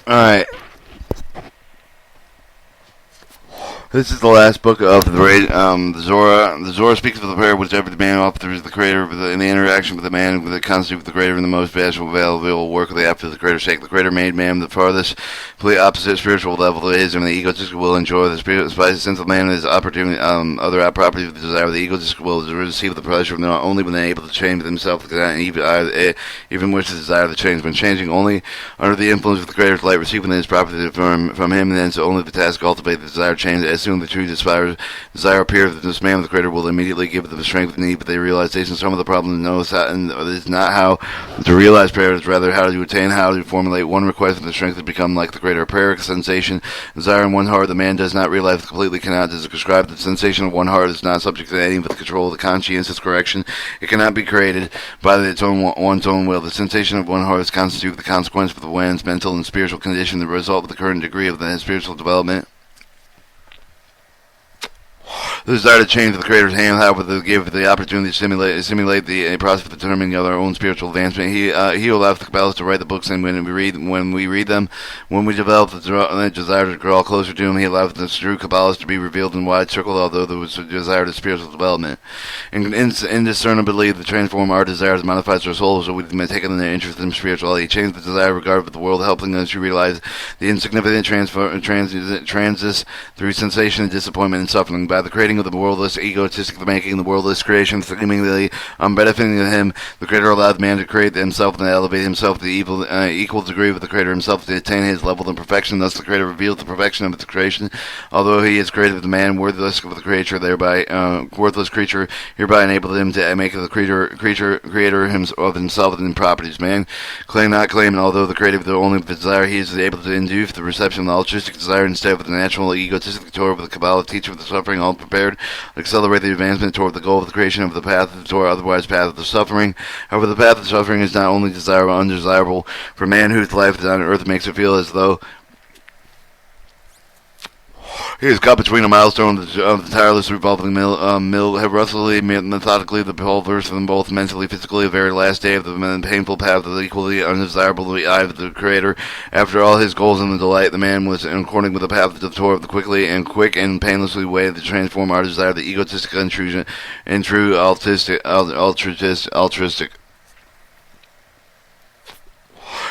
Alright. This is the last book of the Zohar. The Zohar speaks of the prayer which every man offers the Creator in the interaction with the man with the constitute with the Creator in the most valuable work of the after the Creator's sake. The Creator made man the farthest, complete opposite spiritual level of his, and the egotistic will enjoy the spirit, despite the sense of man is opportunity, other properties of the desire. The egotistic will receive the pleasure not only when they are able to change themselves, even wish the desire to change. When changing only under the influence of the Creator's light, receiving his property from him, and then so only the task to cultivate the desire change. As soon as the true desire appears, this man of the Creator will immediately give them the strength they need, but they realization some of the problem knows that and it is not how to realize prayer, is rather how to attain, how to formulate one request with the strength to become like the Creator. Prayer, sensation, desire in one heart, the man does not realize completely cannot describe. The sensation of one heart is not subject to any but the control of the conscience, its correction. It cannot be created by one's own will. The sensation of one heart is constitute the consequence of the one's mental and spiritual condition, the result of the current degree of the spiritual development. The desire to change the Creator's hand, however, to give the opportunity to simulate the process of determining our own spiritual advancement. He allows the Kabbalists to write the books, and when we read them, when we develop the desire to draw closer to Him, He allows the true Kabbalists to be revealed in wide circle, although there was a desire to spiritual development. Indiscernibly, the transform our desires modifies our souls, so we may take in their interest in spirituality. Change the desire regard of the world, helping us to realize the insignificant transits through sensation and disappointment and suffering. By the creating of the worldless, egotistic, the making the worldless creation, seemingly benefiting him, the Creator allowed man to create himself and to elevate himself to the equal degree with the Creator himself to attain his level of perfection. Thus, the Creator revealed the perfection of its creation, although He has created the man worthless of the creature, worthless creature, hereby enabled him to make the creator of himself and properties. Man claim not claim, and although the creator the only desire, he is able to induce the reception of the altruistic desire instead of the natural egotistic Torah of the Kabbalah teacher of the suffering, all prepared to accelerate the advancement toward the goal of the creation of the path of the Torah, otherwise path of the suffering. However, the path of suffering is not only desirable but undesirable for man whose life on earth makes it feel as though he is caught between a milestone of the tireless revolving mill, ruthlessly, methodically, the pulvers from both mentally, physically, the very last day of the painful path of the equally undesirable to the eye of the Creator. After all his goals and the delight, the man was in according with the path of the Torah of the quick and painlessly way to transform our desire, the egotistic intrusion, and true altruistic.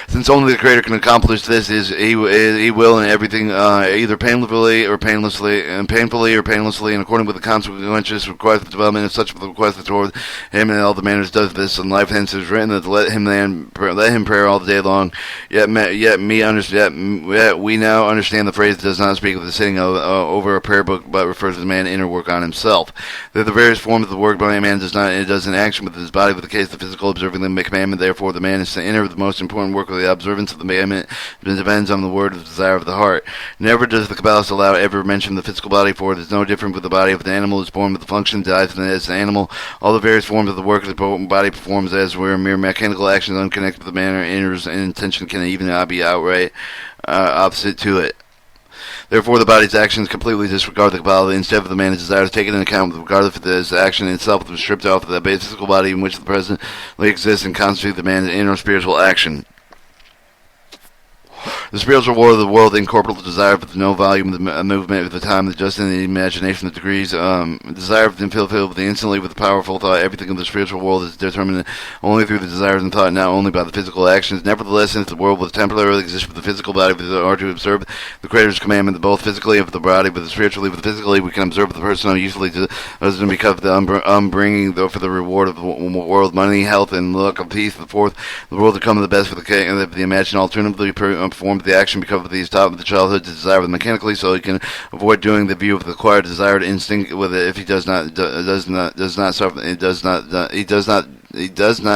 Since only the Creator can accomplish this, He will in everything, either painfully or painlessly, in according with the consequences required for the development of such a request toward Him and all the manners does this in life. Hence, it is written that let Him pray all the day long. Yet we now understand the phrase does not speak of the sitting over a prayer book, but refers to the man's inner work on himself. That the various forms of the work by a man does in action with his body, with the case of the physical observing the commandment. Therefore, the man is the inner, the most important work of the observance of the commandment depends on the word of the desire of the heart. Never does the Kabbalah allow ever mention the physical body, for it is no different with the body of the animal is born with the function, dies as the animal. All the various forms of the work of the body performs as were mere mechanical actions unconnected with the manner, inners, and intention can even not be outright opposite to it. Therefore, the body's actions completely disregard the Kabbalah. Instead of the man's desire to take it into account, regardless of his action itself, was stripped off of the physical body in which the presently exists and constitute the man's inner spiritual action. The spiritual war of the world, incorporeal desire for the no volume of the movement of the time, the just in the imagination, the degrees, desire for the fulfilled with the instantly with the powerful thought. Everything of the spiritual world is determined only through the desires and thought, not only by the physical actions. Nevertheless, since the world will temporarily exist with the physical body, we are to observe the Creator's commandment, both physically of the body, but spiritually with the physically, we can observe the person who usually does because of the bringing for the reward of the world, money, health, and luck of peace. The fourth, the world to come the best for the imagined alternatively performed the action because of these top of the childhood to desire with mechanically, so he can avoid doing the view of the acquired desired instinct with it. If he does not suffer, he does not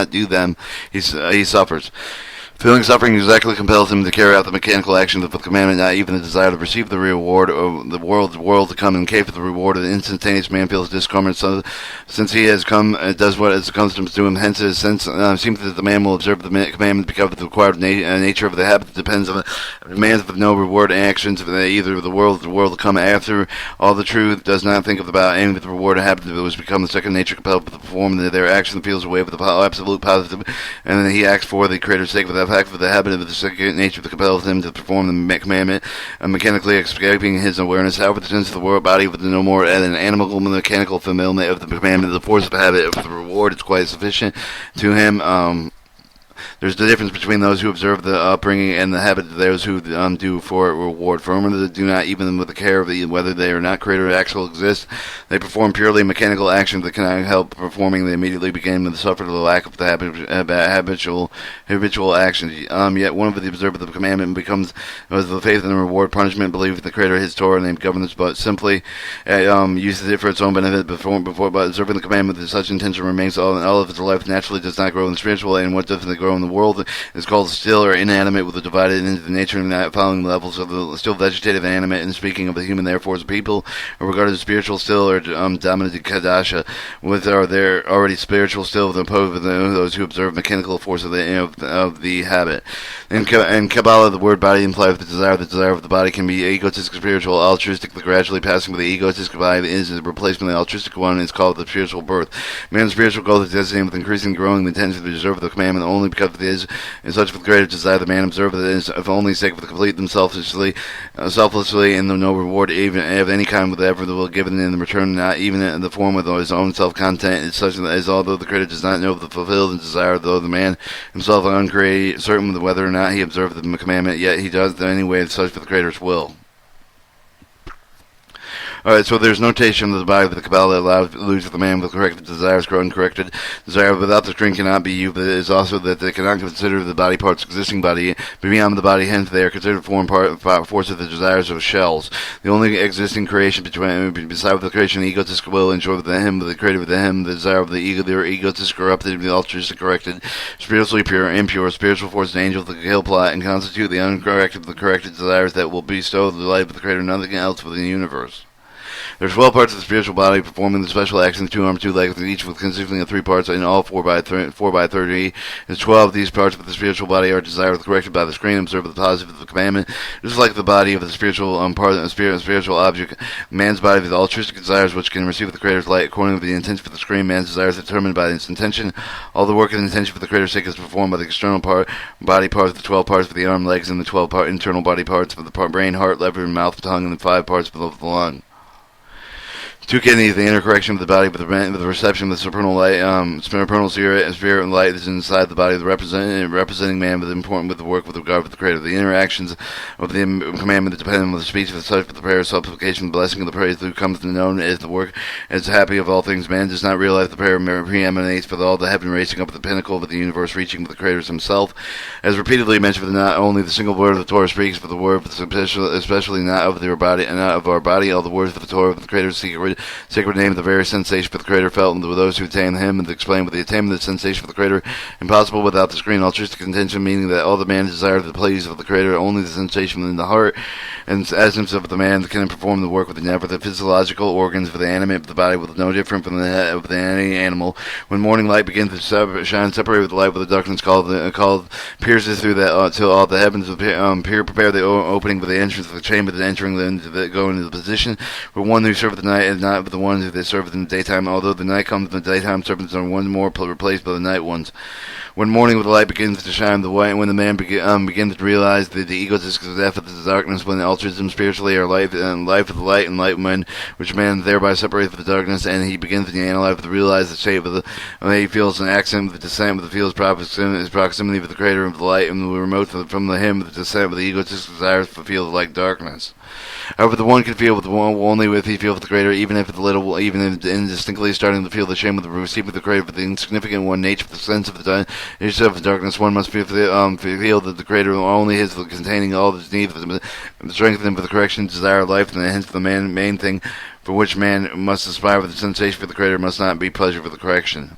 do them, he suffers. Feeling suffering exactly compels him to carry out the mechanical action of the commandment, not even the desire to receive the reward of the world to come in case of the reward of the instantaneous man feels discomfort. So, since he has come and does what is accustomed to him, hence it seems that the man will observe the commandment because of the required nature of the habit that depends on the demands of no reward actions of either the world to come after. All the truth does not think about any of the reward habit that was become the second nature compelled to perform their action feels away with the absolute positive, and then he acts for the Creator's sake with fact of the habit of the second nature that compels him to perform the commandment, mechanically escaping his awareness. However, the sense of the world body with no more an animal mechanical fulfillment of the commandment, the force of habit of the reward is quite sufficient to him. There's the difference between those who observe the upbringing and the habit of those who do for reward. For women that do not, even with the care of whether they are not created or actual exist, they perform purely mechanical actions that cannot help performing. They immediately begin to suffer the lack of the habitual actions. Yet one of the observer of the commandment becomes the faith in the reward, punishment, belief in the Creator, His Torah, named governance, but simply uses it for its own benefit. Before but observing the commandment with such intention remains all of its life naturally does not grow in the spiritual, and what doesn't grow in the world is called still or inanimate, with the divided into the nature and not following levels of the still vegetative, animate, and speaking of the human. Therefore, as people are regarded as spiritual still or dominant kadasha, with are there already spiritual still, with opposed with those who observe mechanical force of the habit. In Kabbalah, the word body implies the desire. The desire of the body can be egotistic, spiritual, altruistic. The gradually passing of the egotistic body is a replacement of the altruistic one. Is called the spiritual birth. Man's spiritual growth is designated with increasing, growing the intention to observe the commandment only because it is in such with greater desire the man observeth it is if only sake of the complete them selflessly, and no reward even of any kind whatever that will given in the return, not even in the form of his own self-content. It's such as although the Creator does not know the fulfilled desire, though the man himself uncreated, certain whether or not he observed the commandment, yet he does it anyway, such for the Creator's will. Alright, so there's notation of the body of the Kabbalah that alludes the man with corrected desires, uncorrected desire without the screen cannot be you, but it is also that they cannot consider the body parts existing body, but beyond the body, hence they are considered form force of the desires of shells. The only existing creation beside the creation, the egotistic will enjoy within him, the Creator within him, the desire of the ego, their egotistic corrupted, the altruistic corrected, spiritually pure, impure, spiritual force, the angel, the kill plot, and constitute the uncorrected, the corrected desires that will bestow the life of the Creator, nothing else within the universe. There's 12 parts of the spiritual body performing the special actions, 2 arms, 2 legs, each with consisting of 3 parts, and all 4 by 30. There's 12 of these parts of the spiritual body are desired corrected by the screen, observe the positive of the commandment. Just like the body of the spiritual part of the spiritual object, man's body with altruistic desires which can receive the Creator's light according to the intention for the screen. Man's desires are determined by its intention. All the work and intention for the Creator's sake is performed by the external body parts, the 12 parts for the arm, legs, and the 12 internal body parts for the brain, heart, liver, mouth, tongue, and the 5 parts for the lung. 2 kidneys, the inner correction of the body with the reception of the supernal light, supernal spirit and light is inside the body, the representing man with important with the work with regard to the Creator. The interactions of the commandment that depend on the speech of the subject of the prayer, supplication, the blessing of the praise that comes to known as the work as happy of all things. Man does not realize the prayer preeminates for all the heaven racing up the pinnacle of the universe, reaching with the Creator himself. As repeatedly mentioned, for not only the single word of the Torah speaks, but the word especially not of their body and not of our body, all the words of the Torah of the Creator's sacred name, the very sensation for the Creator felt, and with those who attain him, and explain with the attainment of the sensation for the Creator, impossible without the screen. Altruistic intention, meaning that all the man desires the please of the Creator, only the sensation within the heart and essence of the man can perform the work with the never. The physiological organs for the animate of the body was no different from the head of any animal. When morning light begins to shine, separated with the light with the darkness called pierces through that till all the heavens appear, prepare the opening for the entrance of the chamber, that entering go into the position. For one who serveth the night is not the ones who they serve in the daytime, although the night comes, the daytime servants are one more replaced by the night ones. When morning with the light begins to shine, when the man begins to realize the egotistic death of the darkness, when the altruism spiritually are life of the light and light when which man thereby separates from the darkness, and he begins to analyze to realize the shape of the when he feels an accent with the descent with the feels proximity with the Creator of the light, and the remote from him with the descent with the egotistic desires to feel like darkness. However, the one can feel with the one only if he feels with the Creator, even if the little, even if indistinctly starting to feel the shame of the receiving of the Creator, for the insignificant one nature, for the sense of the nature of the darkness, one must feel that the Creator only is containing all his needs, for the strength and for the correction, desire of life, and hence the main thing for which man must aspire with the sensation for the Creator must not be pleasure for the correction.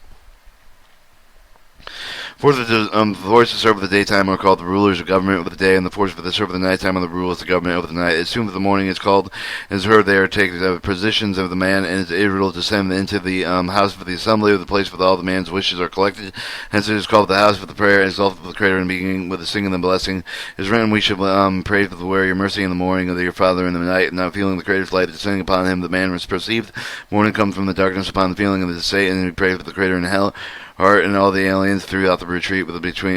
Force that serve the daytime are called the rulers of government of the day, and the force that serve the nighttime are the rulers of government of the night. As soon as the morning is called and is heard, they are taken the positions of the man, and is able to descend into the house for the assembly, of the place where all the man's wishes are collected. Hence it is called the house for the prayer, and exalted for the Creator, and beginning with the singing and blessing. It is written, we should pray for the wear your mercy in the morning, of your Father in the night, and not feeling the Creator's light descending upon him, the man was perceived. Morning comes from the darkness upon the feeling of the Satan, and we pray for the Creator in hell. heart and all the aliens throughout the retreat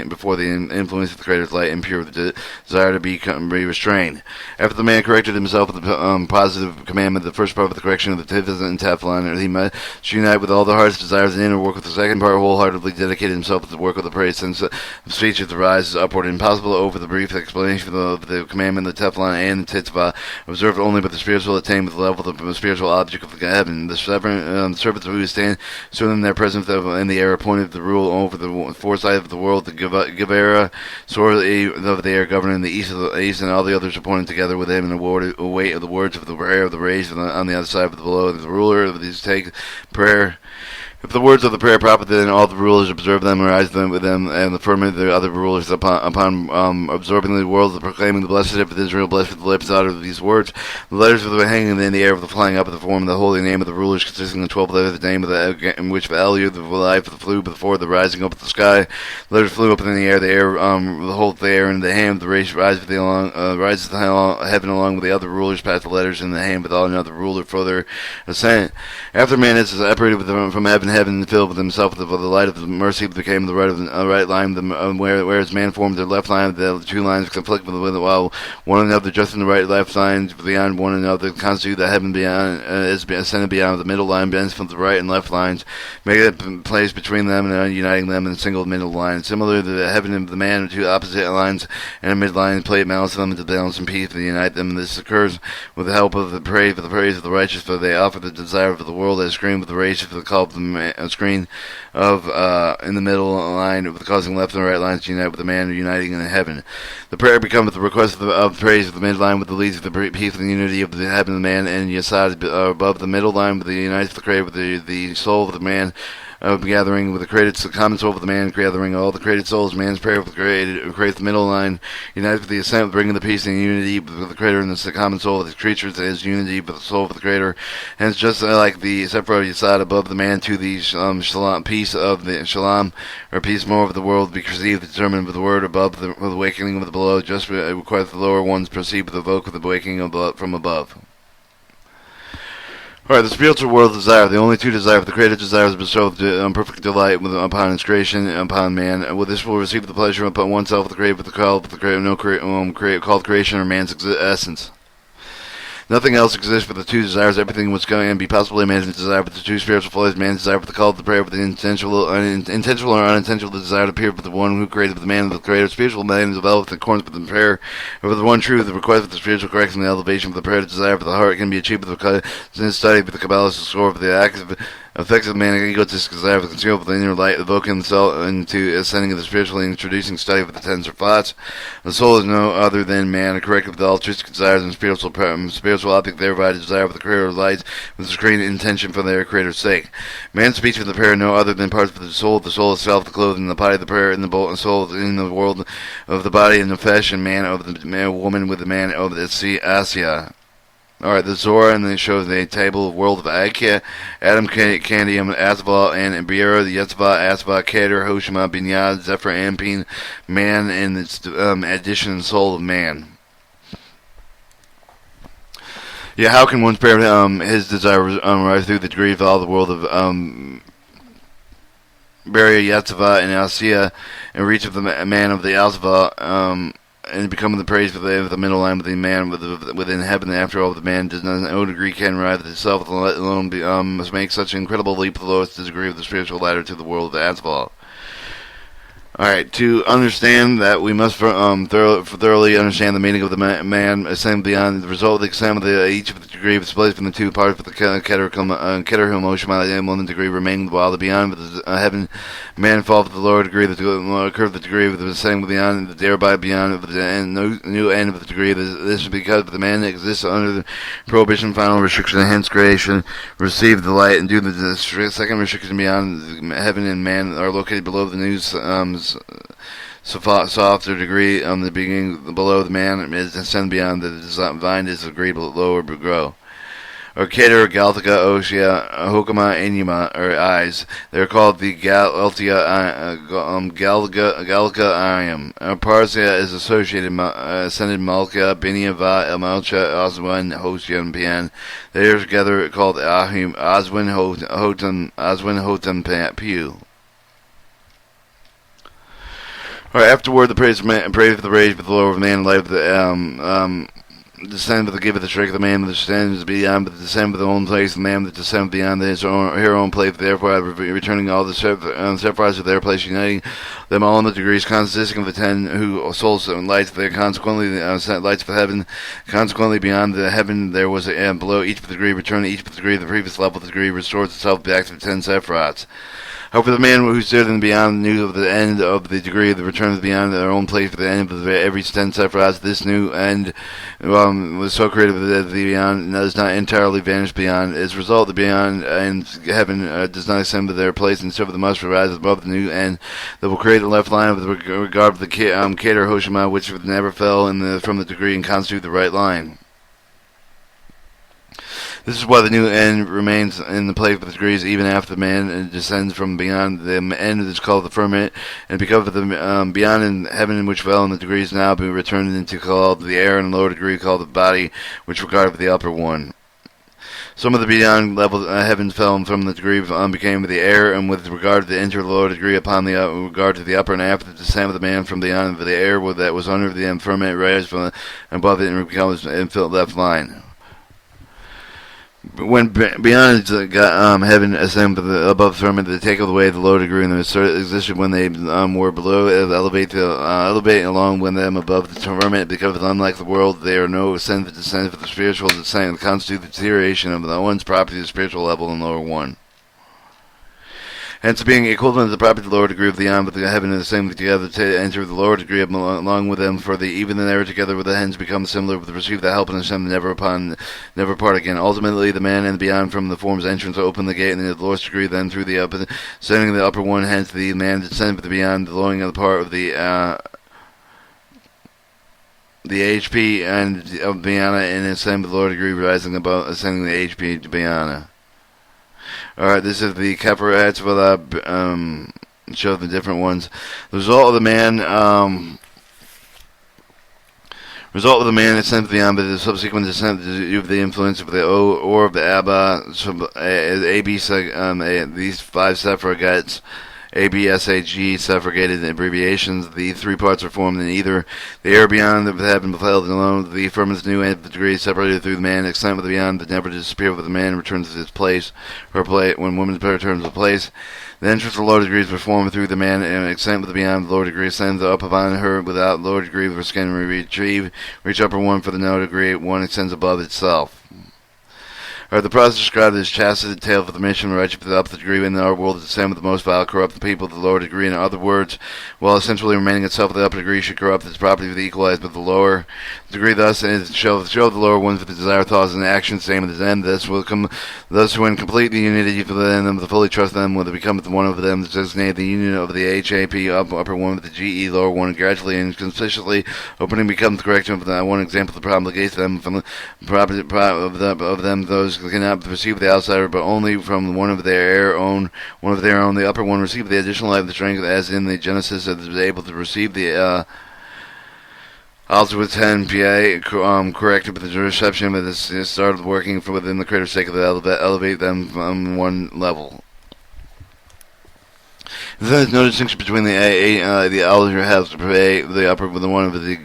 before the influence of the Creator's light and pure desire to be restrained. After the man corrected himself with the positive commandment, the first part of the correction of the Tiflis and Teflon, he must unite with all the heart's desires and inner work with the second part, wholeheartedly dedicated himself to the work of the praise, since the speech of the rise is upward and impossible over the brief explanation of the commandment, the Teflon and the Titzvah, observed only by the spiritual attained with the level of the spiritual object of the heaven. The servants who stand soon in their presence in the air appointed the rule over the foresight of the world, the Gevera, sword of the air governing the east and all the others appointed together with him, and await of the words of the prayer of the raised on the other side of the below. The ruler of these take prayer. If the words of the prayer profit, then all the rulers observe them, rise them with them, and the firmament the other rulers upon absorbing the world, proclaiming the blessedship of Israel, blessed with the lips out of these words. The letters of the hanging in the air of the flying up of the form of the holy name of the rulers, consisting of 12 letters, the name of the in which value the life flew before the rising up of the sky. The letters flew up in the air, the whole the air in the hand of the race rises the heaven along with the other rulers, past the letters in the hand with all another ruler further ascent. After man is separated from heaven filled with himself with the light of the mercy became the right line, whereas man formed the left line, the two lines conflict with while one another just in the right left lines beyond one another constitute the heaven beyond is ascended beyond the middle line bends from the right and left lines, making a place between them and uniting them in a single middle line. Similarly, the heaven and the man are two opposite lines and a midline plate balance them to balance and peace to unite them. This occurs with the help of the praise of the righteous, for they offer the desire of the world as screen with the race for the call of the screen of in the middle line, with causing left and right lines to unite with the man uniting in heaven. The prayer becomes the request of praise of the midline with the leads of the peace and the unity of the heaven of the man, and Yasad above the middle line with the unites of the creator with the soul of the man. Gathering with the created common soul of the man, gathering all the created souls, man's prayer with the creates the middle line, united with the ascent, bringing the peace and unity with the creator, and the common soul of the creatures as unity with the soul of the creator. Hence, just like the separate Yisad above the man to the shalom, peace of the shalom, or peace more of the world, be perceived, determined with the word above, with the awakening of the below, just requires the lower ones proceed with the vote with the awakening from above. Alright, the spiritual world desire, the only two desire, the created desires bestow perfect delight upon its creation, upon man. With this will receive the pleasure upon oneself, the created with the call, called creation or man's essence. Nothing else exists but the two desires. Everything was going to be possibly man's desire, but the two spiritual flows, man's desire for the call of the prayer, with the intentional or unintentional desire to appear with the one who created the man, the creator. Spiritual man is developed in accordance with the prayer, with the one truth, the request for the spiritual correction, the elevation for the prayer, the desire for the heart can be achieved with the study, with the Kabbalist score of the active effects of man, egotistic desire for the conceal of the inner light, evoking the soul into ascending of the spiritually introducing study of the tensor thoughts. The soul is no other than man, corrected with the altruistic desires and spiritual object, thereby desire for the creator of lights, with the screen intention for their creator's sake. Man's speech of the prayer no other than parts of the soul itself, the clothing, the body of the prayer, and the soul in the world of the body and the flesh, and man of the man, woman with the man of the Asya. Alright, the Zohar, and then it shows the table of world of Akia, Adam, Candium, Asval, and Beera, the Yetzvah, Asva, Keter, Hoshima, Binyad, Zephyr, Ampine, man, and its addition and soul of man. Yeah, how can one's prayer, his desire rise through the degree of all the world of Beria, Yetzvah, and Asiya, and reach of the man of the Asva, and becoming the praise of the middle line with the man within heaven. After all, the man does not no degree can rise with itself, let alone must make such an incredible leap to the lowest degree of the spiritual ladder to the world of Asphalt. Alright, to understand that we must thoroughly understand the meaning of the man ascend beyond the result of the exam of each of the degree of split from the two parts of the Keter Homoshima and one degree remaining while the beyond of the heaven man fall to the lower degree, the curve of the degree of the same beyond, thereby beyond of the end, no new end of the degree. This is because the man exists under the prohibition, final restriction, and hence creation received the light, and due to the second restriction beyond heaven and man are located below the new softer degree on the beginning below the man is ascend beyond the divine is agreed lower but grow. Or Keter, Galtica, Oshia, Hokama, and Yuma, or eyes. They are called the Galtica Ayam. Parsia is associated ascended Malka, Binia, Va, Elmalcha, Oswan, Hoshia, and Pian. They are together called Ahim, Oswin, Hotam, Piu. Or afterward, the praise of the rage of the Lord of man, life, descend with the give of the trick of the man that descends beyond, but the descend of the own place, the man that descends beyond her own place, therefore returning all the sephiroths to their place, uniting them all in the degrees, consisting of the 10 who souls and lights there, consequently lights of heaven, consequently beyond the heaven there was below each degree, returning each degree the previous level of the degree, restores itself back to the 10 sephiroths. However, the man who stood in the beyond knew of the end of the degree of the return of the beyond their own place for the end of every 10 sephiroths. This new end was so creative that the beyond does not entirely vanish beyond. As a result, the beyond and heaven does not ascend to their place, and so the must rise above the new end that will create a left line with regard to the Kater Hoshima, which never fell from the degree and constitute the right line. This is why the new end remains in the place of the degrees even after the man descends from beyond. The end is called the firmament, and because of the beyond in heaven in which fell in the degrees now be returned into called the air, and the lower degree called the body, which regarded the upper one. Some of the beyond level heavens fell from the degree became the air, and with regard to the enter the lower degree upon the regard to the upper, and after the descent of the man from beyond the air that was under the firmament raised from above it and becomes filled left line. When beyond heaven ascend above the firmament, they take away the low degree, and the existed when they were below, elevate along with them above the firmament. Because unlike the world, they are no ascent that descend for the spiritual descent, and constitute the deterioration of the one's property, the spiritual level, and lower one. Hence, being equivalent to the property of the lower degree of the beyond, but the heaven and the same together to enter the lower degree along with them, for even the never together with the hens become similar, with the receive the help and ascend never part again. Ultimately, the man and the beyond from the form's entrance open the gate, and the lowest degree then through the upper, sending the upper one. Hence, the man descend with the beyond, the lowering of the part of the HP and of Beyana, and ascend with the lower degree, rising above, ascending the HP to Beyana. Alright, this is the Kaparatvala, show the different ones. The result of the man, ascent beyond, but the subsequent descent of the influence of the O or of the Abba, AB, these 5 Sephiroths, ABSAG, suffragated abbreviations. The 3 parts are formed in either the air beyond that have been beheld alone, the firmament new and the degree separated through the man, extent with the beyond that never disappear with the man returns to its place, or play when woman's returns to place. The entrance of lower degrees performed through the man, and extent with the beyond the lower degree ascends up upon her without lower degree of her skin reach upper one for the no degree, one extends above itself. The process described as chastity, tale for the mission, right up the degree in our world to descend with the most vile, corrupt the people of the lower degree. In other words, while essentially remaining itself with the upper degree, should corrupt its property with the equalized with the lower degree. Thus, and show the lower ones with the desire, thoughts, and actions, same as them. This will come. Thus, when complete the unity for them, to fully trust them, will become one of them, designate the union of the HAP upper one with the GE lower one, and gradually and consistently opening becomes the correction of the one example. The problem negates them from the property of them. Those cannot receive the outsider, but only from one of their own. The upper one receive the additional life, the strength, as in the Genesis, that is able to receive the also with 10 PA corrected with the reception, but this started working from within the creator's sake of the elevate them from one level. There's no distinction between the elder has to pay the upper with the one of the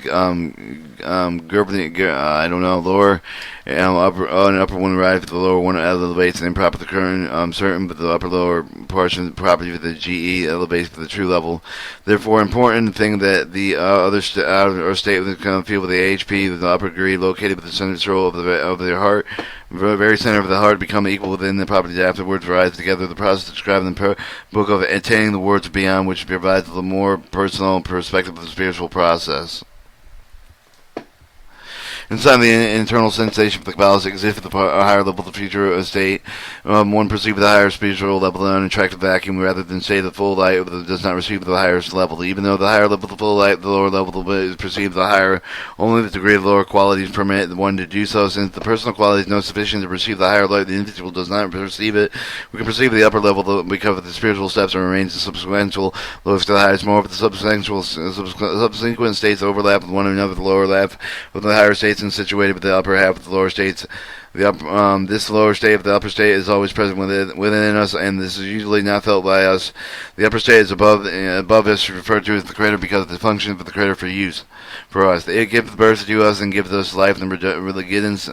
I don't know, lower upper one right, the lower one elevates and improper the current certain, but the upper lower portion property of the GE elevates to the true level. Therefore, important thing that the other state of the field with the HP, the upper degree located with the central of their heart, very center of the heart, become equal within the properties afterwards rise together. The process described in the book of attaining the words beyond, which provides the more personal perspective of the spiritual process. Inside the internal sensation of the Kabbalah exists at the higher level of the future state. One perceives the higher spiritual level in an unattractive vacuum, rather than say the full light does not receive the highest level. Even though the higher level of the full light, the lower level is perceived the higher, only the degree of the lower qualities permit one to do so. Since the personal quality is not sufficient to receive the higher light, the individual does not perceive it. We can perceive the upper level because the spiritual steps remains the subsequential lowest to the highest. More of the subsequent states overlap with one another. The lower lap with the higher states and situated with the upper half of the lower states. This lower state of the upper state is always present within us, and this is usually not felt by us. The upper state is above us, referred to as the creator because of the function of the creator for us. It gives birth to us and gives us life and guidance.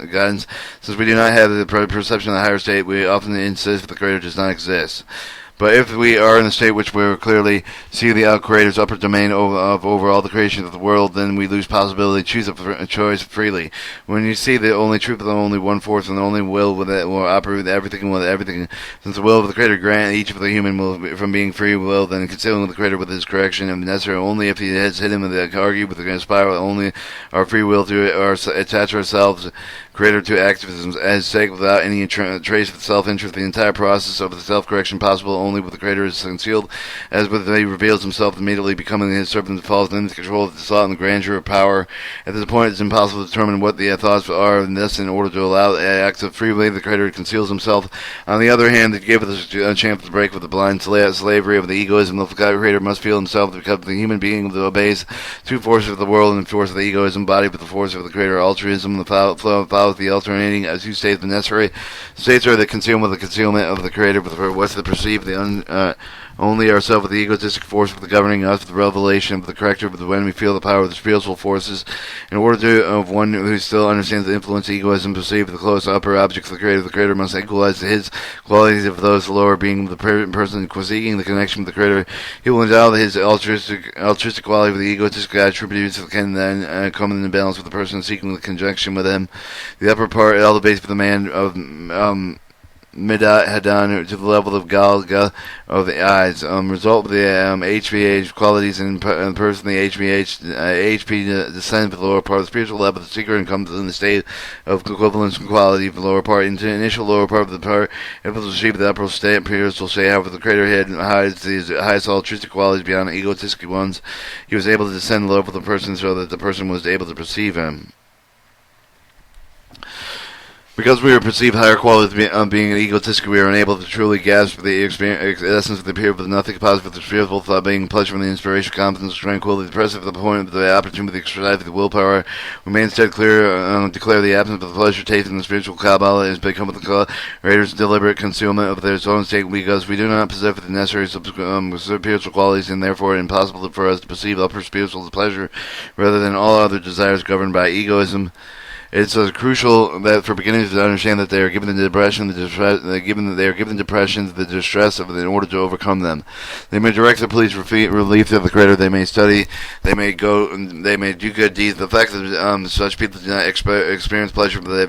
Since we do not have the perception of the higher state, we often insist that the creator does not exist. But if we are in a state which we clearly see the Creator's upper domain over all the creation of the world, then we lose possibility to choose freely. When you see the only truth of the only one force and the only will will operate everything with everything, since the will of the Creator grant each of the human will from being free will, then concealing the Creator with his correction, and necessary only if he has hit him with the argue with the spiral, only our free will to attach ourselves Creator to activism as sake without any trace of self-interest. The entire process of the self-correction possible only with the Creator is concealed, as with he reveals himself immediately becoming his servant falls into the control of the thought and the grandeur of power. At this point, it's impossible to determine what the thoughts are, and thus, in order to allow acts of free will, the Creator conceals himself. On the other hand, to give us a chance to break with the blind slavery of the egoism, the Creator must feel himself to become the human being that obeys two forces of the world and the force of the egoism, bodied with the force of the Creator altruism, the follows the alternating as two states. The necessary states are the concealment of the Creator, with what's the perceived, only ourselves with the egotistic force of the governing us, with the revelation of the corrector, but when we feel the power of the spiritual forces, in order to of one who still understands the influence of egoism, perceive the close upper objects of the Creator must equalize his qualities of those lower, being the person seeking the connection with the Creator. He will endow his altruistic quality with the egotistic attributes that can then come in balance with the person seeking the conjunction with him. The upper part elevates the man of Midat Hadan to the level of Galga of the eyes. Result of the HVH qualities in person, the HP descends to the lower part of the spiritual level. The seeker and comes in the state of equivalence and quality of the lower part. Into the initial lower part of the part, able to achieve the upper state, will say, however, the Creator head hides these highest altruistic qualities beyond egotistic ones. He was able to descend the level of the person so that the person was able to perceive him. Because we are perceived higher qualities of being egotistic, we are unable to truly grasp the essence of the appear with nothing positive, the spiritual thought being pleasure from the inspiration, confidence, tranquility, the presence of the point of the opportunity, the exercise of the willpower. We may instead declare the absence of the pleasure taste in the spiritual Kabbalah is become the Creator's deliberate concealment of their own state, because we do not possess the necessary spiritual qualities, and therefore impossible for us to perceive upper spiritual pleasure rather than all other desires governed by egoism. It's crucial that for beginners to understand that they are given the depression, the distress of in order to overcome them. They may direct the police relief to the Creator. They may study. They may do good deeds. The fact that such people do not experience pleasure from the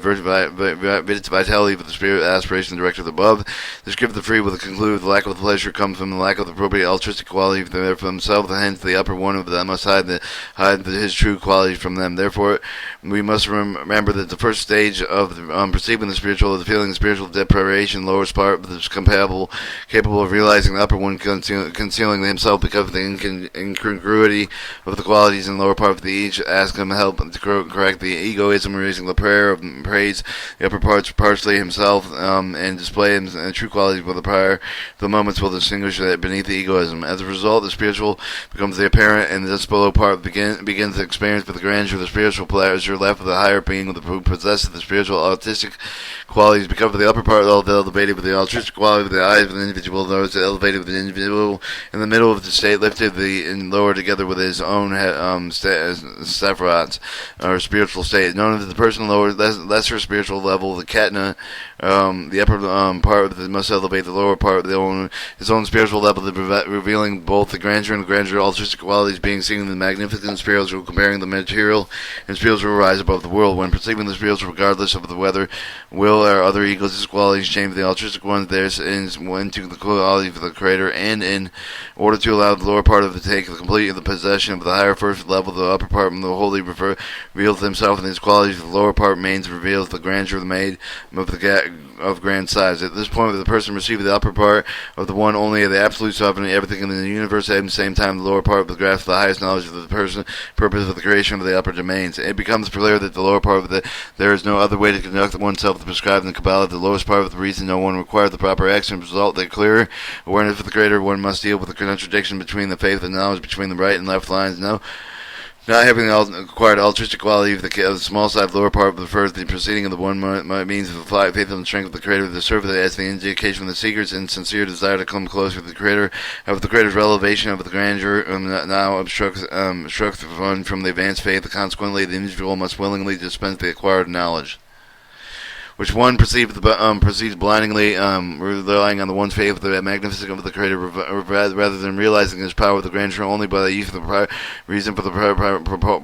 vitality of the spirit aspiration directed above. This gift of the free will conclude the lack of the pleasure comes from the lack of the appropriate altruistic quality for themselves. Hence, the upper one of them must hide his true quality from them. Therefore, we must remember that the first stage of perceiving the spiritual, the feeling of spiritual deprivation, lowest part is capable of realizing the upper one, concealing himself because of the incongruity of the qualities in the lower part of the each. Ask him help to correct the egoism, raising the prayer of praise the upper parts partially himself, and display his true qualities with the prior. The moments will distinguish that beneath the egoism. As a result, the spiritual becomes the apparent, and this below part begins to experience with the grandeur of the spiritual pleasure left with the higher being who possesses the spiritual autistic qualities become the upper part elevated with the altruistic quality of the eyes of the individual, those elevated with the individual in the middle of the state lifted and lower together with his own sephirots, or spiritual state. Known as the person lower, lesser spiritual level, the Katna, the upper part of must elevate the lower part of his own spiritual level, revealing both the grandeur and altruistic qualities being seen in the magnificent spiritual, comparing the material and spiritual rise above the world. When perceiving the spiritual, regardless of the whether will or other egotistic qualities change the altruistic ones, there's into the quality of the Creator, and in order to allow the lower part of the take the complete of the possession of the higher first level, the upper part of the holy reveals himself and his qualities. The lower part remains reveals the grandeur of the maid of grand size. At this point, the person receives the upper part of the one only of the absolute sovereignty, everything in the universe, at the same time the lower part of the grasp the highest knowledge of the person, purpose of the creation of the upper domains. It becomes clear that the lower part of there is no other way to conduct oneself to prescribe in the Kabbalah. The lowest part of the reason no one requires the proper action result that clear awareness of the Creator. One must deal with the contradiction between the faith and knowledge, between the right and left lines. Not having the acquired altruistic quality of the small side lower part refers to the proceeding of the one means of the faith and strength of the Creator, the servant as the indication of the seeker's and sincere desire to come closer to the Creator, of the Creator's revelation of the grandeur, now obstructs one from the advanced faith. Consequently, the individual must willingly dispense the acquired knowledge, which one perceives blindingly, relying on the one's faith of the magnificence of the Creator, rather than realizing His power of the grandeur only by the use of the reason for the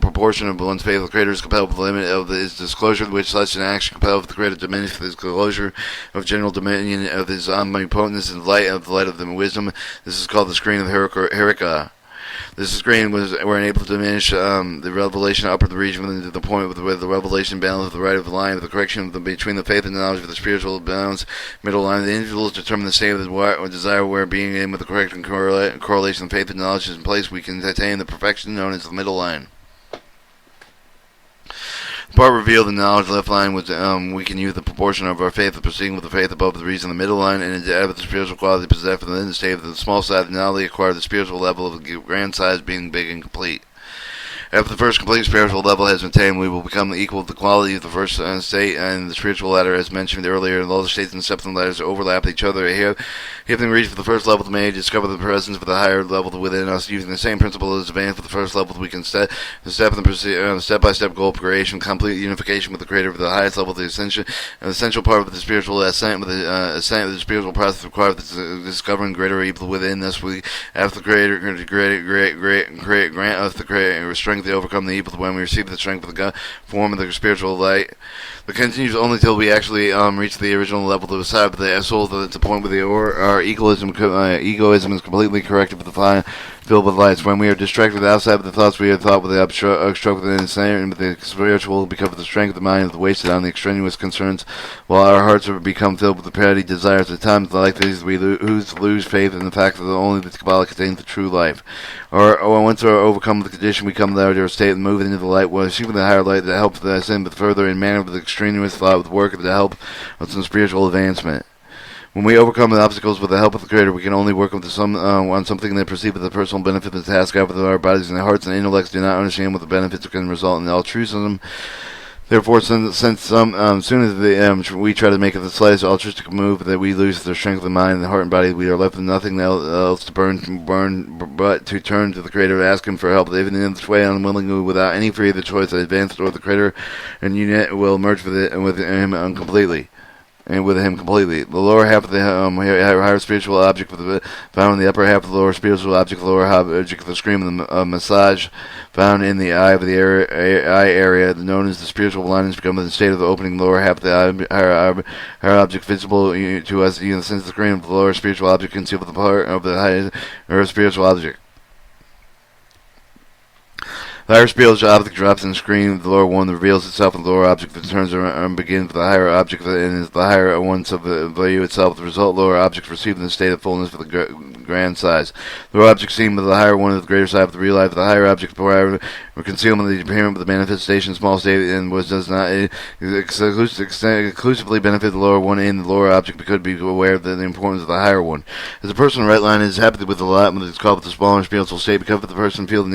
proportion of one's faith of the Creator is compelled with the limit of His disclosure, which such an action compelled the Creator to diminish the disclosure of general dominion of His omnipotence and the light of the wisdom. This is called the screen of Herika. This screen were enabled to diminish the revelation upper the region to the point where the revelation balance of the right of the line of the correction between the faith and knowledge of the spiritual balance middle line. The individuals determine the state of the desire where being in with the correct correlation of faith and knowledge is in place. We can attain the perfection known as the middle line. The part revealed in the knowledge left line was we can use the proportion of our faith of proceeding with the faith above the reason the middle line and add with the spiritual quality possessed within the state of the small side now they acquire the spiritual level of the grand size being big and complete. After the first complete spiritual level has been attained, we will become equal to the quality of the first state, and the spiritual ladder, as mentioned earlier, and all the states and subsequent ladders overlap each other. Having reached the first level, we may discover the presence of the higher level within us. Using the same principle as advance for the first level, we can step by step goal of creation, complete unification with the Creator of the highest level, the essential part of the spiritual ascent, with the ascent of the spiritual process required discovering greater evil within us. We, after the Creator, grant us the strength to overcome the evil when we receive the strength of the form of the spiritual light. It continues only till we actually reach the original level to the side of the soul, to the point where our egoism is completely corrected with the fire filled with lights. When we are distracted outside of the thoughts we have thought with the obstructed and insane, with the spiritual because of the strength of the mind is wasted on the extraneous concerns, while our hearts have become filled with the petty desires. At times like these we lose faith in the fact that only the Kabbalah contains the true life. Or once we overcome the condition, we come to our state and move into the light, well, achieving the higher light that helps us in, but further in manner with extraneous thought with work to help of some spiritual advancement. When we overcome the obstacles with the help of the Creator, we can only work on something that perceives the personal benefit of the task out our bodies and our hearts and intellects do not understand what the benefits can result in altruism. Therefore, since soon as we try to make the slightest altruistic move that we lose the strength of the mind and the heart and body, we are left with nothing else to burn but to turn to the Creator to ask Him for help. Even in this way, unwillingly, without any free other choice, advance toward the Creator and unite will merge with Him completely. And with Him completely. The lower half of the higher spiritual object found in the upper half of the lower spiritual object, the lower object of the scream of the massage found in the eye of the eye area, known as the spiritual blindness, become the state of the opening lower half of the higher object visible to us in the sense of the screen of the lower spiritual object concealed with the part of the higher spiritual object. The higher spiritual object drops in the screen of the lower one that reveals itself in the lower object that turns around begins with the higher object and is the higher ones of the value itself. The result lower object received in the state of fullness for the grand size. The lower object seen with the higher one of the greater side of the real life. The higher object or concealment of the appearance of the manifestation small state and does not exclusively benefit the lower one in the lower object because be aware of the importance of the higher one. As a person in the right line is happy with the lot, it's called the smaller spiritual state because the person feels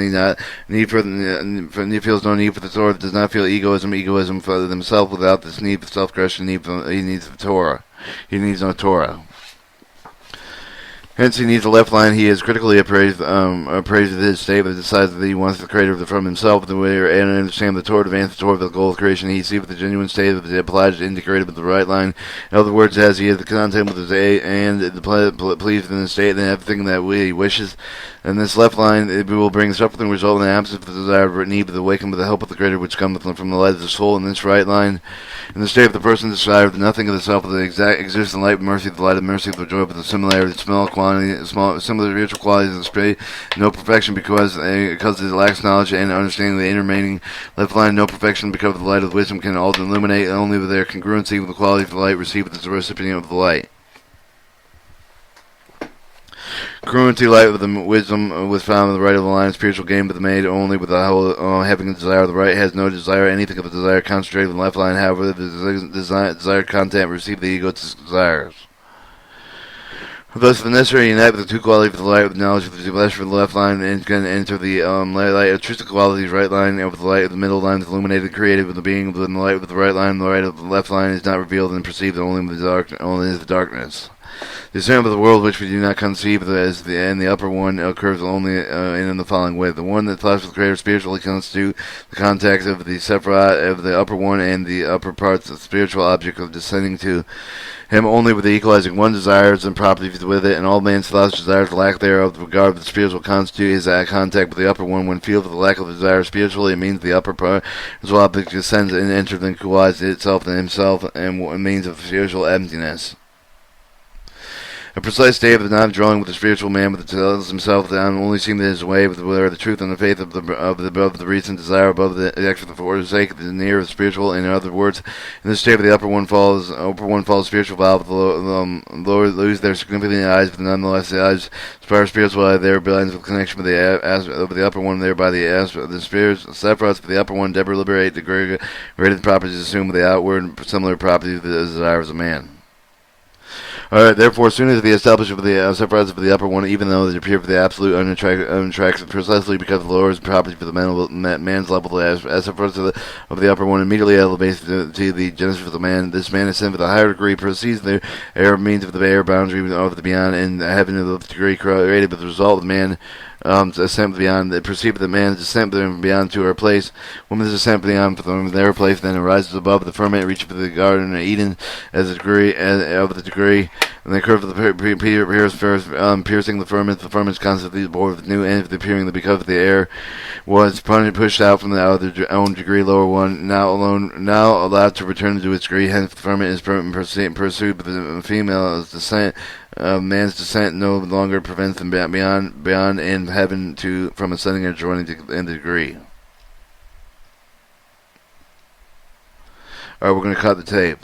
feels no need for the Torah, does not feel egoism for himself without this need for self-correction. He needs the Torah. He needs no Torah. Hence, he needs the left line. He is critically appraised of his state, but decides that he wants the Creator from himself. The way and understand the Torah, advance the Torah for the goal of creation. He sees with the genuine state of the applied, integrated with the right line. In other words, as he has the content with his A and the pleased in the state and everything that he wishes. And this left line, it will bring something result in the absence of the desire for need, but awaken with the help of the Creator, which comes from the light of the soul. In this right line, in the state of the person desire of nothing of the self, of the exact existence, light, mercy, the light of mercy, the joy of the similarity, the small quantity, similar spiritual qualities of the spirit, no perfection because it lacks knowledge and understanding the inner meaning. Left line, no perfection because of the light of wisdom can all illuminate only with their congruency with the quality of the light received as the recipient of the light. Congruency light with the wisdom was found in the right of the line, spiritual gain, but made only with the whole having the desire. The right has no desire, anything of the desire concentrated in the left line. However, the desired content received the ego's desires. Thus, the necessary unite with the two qualities of the light with the knowledge of the flesh for the left line, and can enter the light of truth qualities right line, and with the light of the middle line is illuminated, created with the being within the light with the right line. The light of the left line is not revealed and perceived only with only as the darkness. The assembly of the world which we do not conceive as the upper one occurs only in the following way. The one that thoughts of the Creator spiritually constitute the contact of the separate of the upper one and the upper parts of the spiritual object of descending to him only with the equalizing one desires and properties with it, and all man's thoughts, desires, lack thereof, the regard of the spiritual constitute his contact with the upper one. When feel for the lack of the desire spiritually, it means the upper part as well object descends and enters and equalizes itself and himself, and means of spiritual emptiness. A precise state of the non-drawing with the spiritual man, with the tells himself down, only seeing that his way with the truth and the faith of the above the reason, desire above the action for the sake of the near of the spiritual. In other words, in this state of the upper one falls spiritual valve. The lower lose their significant eyes, but nonetheless the eyes aspire spiritual eye there binds with connection with the upper one, thereby the spirit separates the upper one, never liberate the greater properties assumed with the outward similar properties of the desires of man. Alright, therefore, as soon as the establishment of the separates of the upper one, even though they appear for the absolute unattractive, precisely because the lower is property for the man's level, as separates of the upper one immediately elevates to the genesis of the man. This man is sent with a higher degree, proceeds the air means of the air boundary of the beyond, and heaven of the degree created, but the result of the man ascent beyond, they perceive that man's descent beyond to our place. Woman's descent beyond from their place then arises above the firmament, reaching the garden of Eden as a degree of the degree, and the curve of the piercing the firmament. The firmament constantly bore with new end of the appearing, because the air was pushed out from the other own degree lower one, now allowed to return to its degree. Hence, the firmament is pursued, but the female's descent. Man's descent no longer prevents them beyond in heaven from ascending and joining in the degree. Alright, we're going to cut the tape.